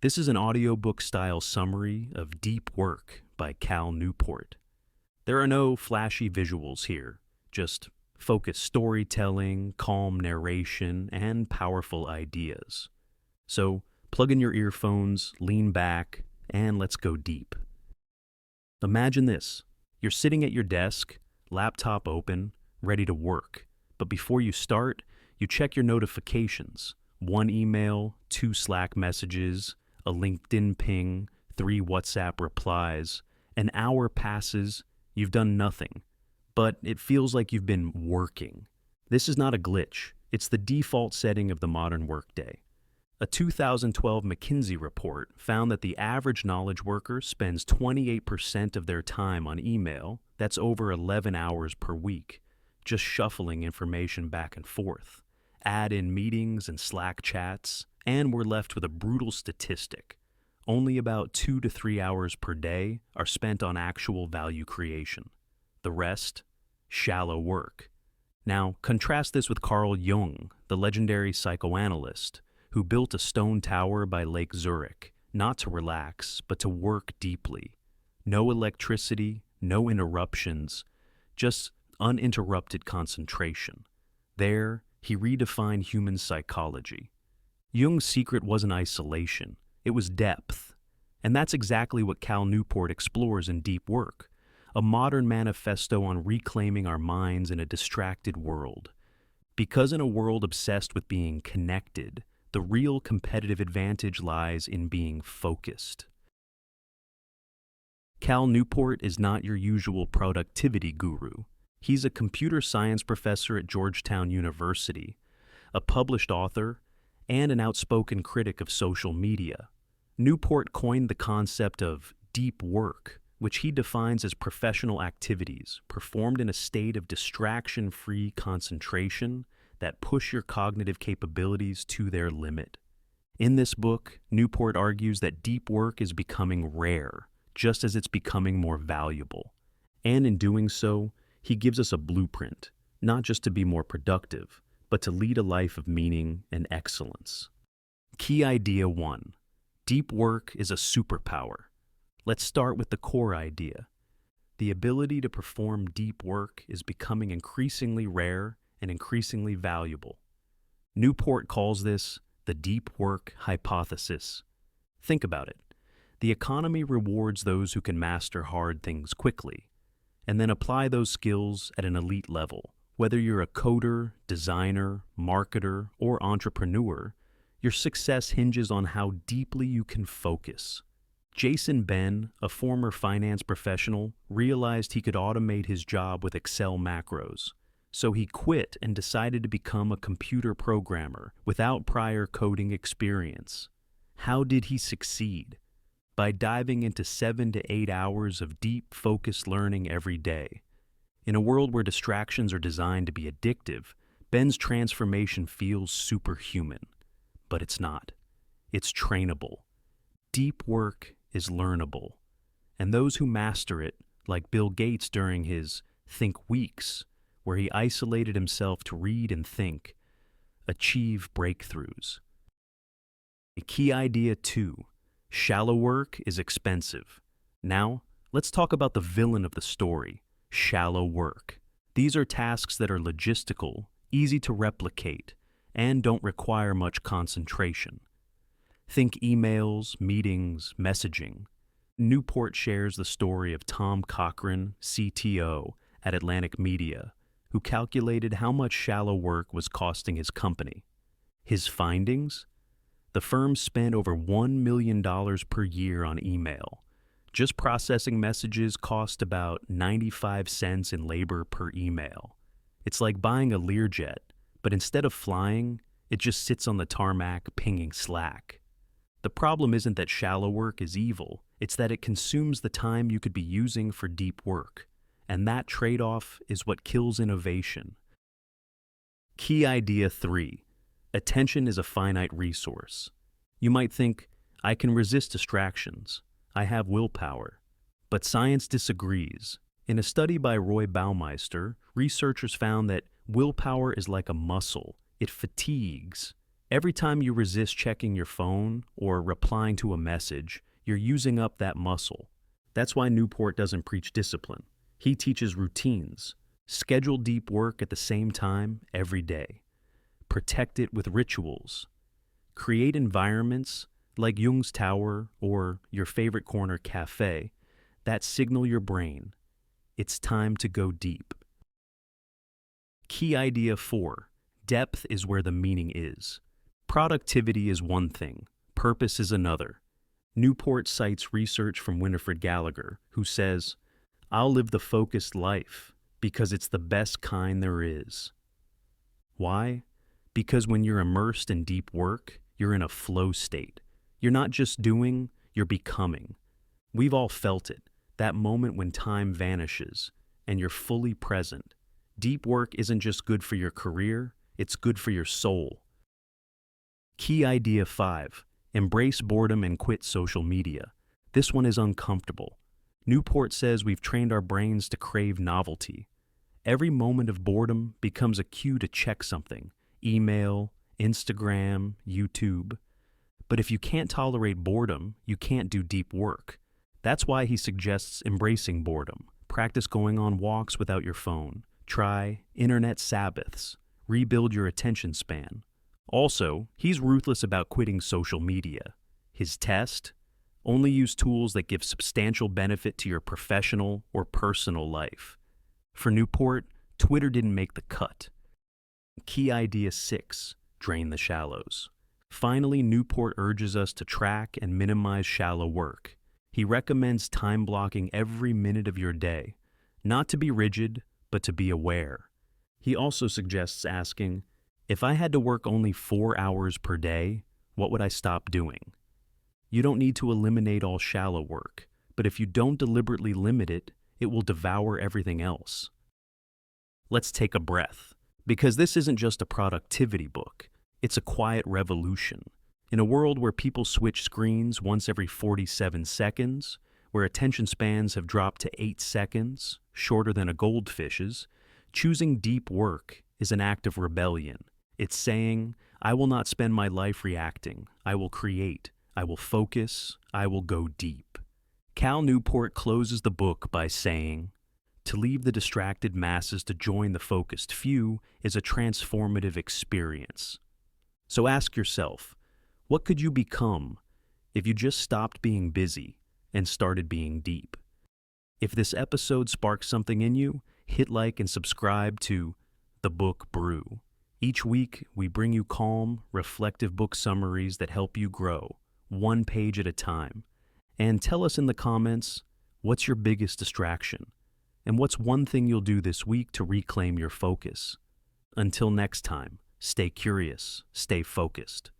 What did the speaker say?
This is an audiobook-style summary of Deep Work by Cal Newport. There are no flashy visuals here, just focused storytelling, calm narration, and powerful ideas. So plug in your earphones, lean back, and let's go deep. Imagine this. You're sitting at your desk, laptop open, ready to work. But before you start, you check your notifications. One email, two Slack messages, a LinkedIn ping, three WhatsApp replies. An hour passes, you've done nothing. But it feels like you've been working. This is not a glitch. It's the default setting of the modern workday. A 2012 McKinsey report found that the average knowledge worker spends 28% of their time on email. That's over 11 hours per week, just shuffling information back and forth. Add in meetings and Slack chats, and we're left with a brutal statistic. Only about 2 to 3 hours per day are spent on actual value creation. The rest, shallow work. Now, contrast this with Carl Jung, the legendary psychoanalyst, who built a stone tower by Lake Zurich, not to relax, but to work deeply. No electricity, no interruptions, just uninterrupted concentration. There, he redefined human psychology. Jung's secret wasn't isolation, it was depth. And that's exactly what Cal Newport explores in Deep Work, a modern manifesto on reclaiming our minds in a distracted world. Because in a world obsessed with being connected, the real competitive advantage lies in being focused. Cal Newport is not your usual productivity guru. He's a computer science professor at Georgetown University, a published author, and an outspoken critic of social media. Newport coined the concept of deep work, which he defines as professional activities performed in a state of distraction-free concentration that push your cognitive capabilities to their limit. In this book, Newport argues that deep work is becoming rare, just as it's becoming more valuable. And in doing so, he gives us a blueprint, not just to be more productive, but to lead a life of meaning and excellence. Key idea 1. Deep work is a superpower. Let's start with the core idea. The ability to perform deep work is becoming increasingly rare and increasingly valuable. Newport calls this the deep work hypothesis. Think about it. The economy rewards those who can master hard things quickly, and then apply those skills at an elite level. Whether you're a coder, designer, marketer, or entrepreneur, your success hinges on how deeply you can focus. Jason Ben, a former finance professional, realized he could automate his job with Excel macros. So he quit and decided to become a computer programmer without prior coding experience. How did he succeed? By diving into 7 to 8 hours of deep, focused learning every day. In a world where distractions are designed to be addictive, Ben's transformation feels superhuman. But it's not. It's trainable. Deep work is learnable. And those who master it, like Bill Gates during his Think Weeks, where he isolated himself to read and think, achieve breakthroughs. A key idea 2. Shallow work is expensive. Now, let's talk about the villain of the story, shallow work. These are tasks that are logistical, easy to replicate, and don't require much concentration. Think emails, meetings, messaging. Newport shares the story of Tom Cochran, CTO at Atlantic Media, who calculated how much shallow work was costing his company. His findings? The firm spent over $1 million per year on email. Just processing messages cost about 95 cents in labor per email. It's like buying a Learjet, but instead of flying, it just sits on the tarmac pinging Slack. The problem isn't that shallow work is evil, it's that it consumes the time you could be using for deep work. And that trade-off is what kills innovation. Key idea 3. Attention is a finite resource. You might think, I can resist distractions. I have willpower. But science disagrees. In a study by Roy Baumeister, researchers found that willpower is like a muscle. It fatigues. Every time you resist checking your phone or replying to a message, you're using up that muscle. That's why Newport doesn't preach discipline. He teaches routines. Schedule deep work at the same time every day. Protect it with rituals. Create environments like Jung's Tower or your favorite corner cafe that signal your brain it's time to go deep. Key idea 4. Depth is where the meaning is. Productivity is one thing, purpose is another. Newport cites research from Winifred Gallagher, who says, "I'll live the focused life because it's the best kind there is." Why? Because when you're immersed in deep work, you're in a flow state. You're not just doing, you're becoming. We've all felt it, that moment when time vanishes and you're fully present. Deep work isn't just good for your career, it's good for your soul. Key idea 5. Embrace boredom and quit social media. This one is uncomfortable. Newport says we've trained our brains to crave novelty. Every moment of boredom becomes a cue to check something. Email, Instagram, YouTube. But if you can't tolerate boredom, you can't do deep work. That's why he suggests embracing boredom. Practice going on walks without your phone. Try internet Sabbaths. Rebuild your attention span. Also, he's ruthless about quitting social media. His test? Only use tools that give substantial benefit to your professional or personal life. For Newport, Twitter didn't make the cut. Key idea 6. Drain the shallows. Finally, Newport urges us to track and minimize shallow work. He recommends time blocking every minute of your day, not to be rigid, but to be aware. He also suggests asking, if I had to work only 4 hours per day, what would I stop doing? You don't need to eliminate all shallow work, but if you don't deliberately limit it, it will devour everything else. Let's take a breath, because this isn't just a productivity book, it's a quiet revolution. In a world where people switch screens once every 47 seconds, where attention spans have dropped to 8 seconds, shorter than a goldfish's, choosing deep work is an act of rebellion. It's saying, I will not spend my life reacting. I will create. I will focus. I will go deep. Cal Newport closes the book by saying, to leave the distracted masses to join the focused few is a transformative experience. So ask yourself, what could you become if you just stopped being busy and started being deep? If this episode sparks something in you, hit like and subscribe to The Book Brew. Each week, we bring you calm, reflective book summaries that help you grow, one page at a time. And tell us in the comments, what's your biggest distraction? And what's one thing you'll do this week to reclaim your focus? Until next time, stay curious, stay focused.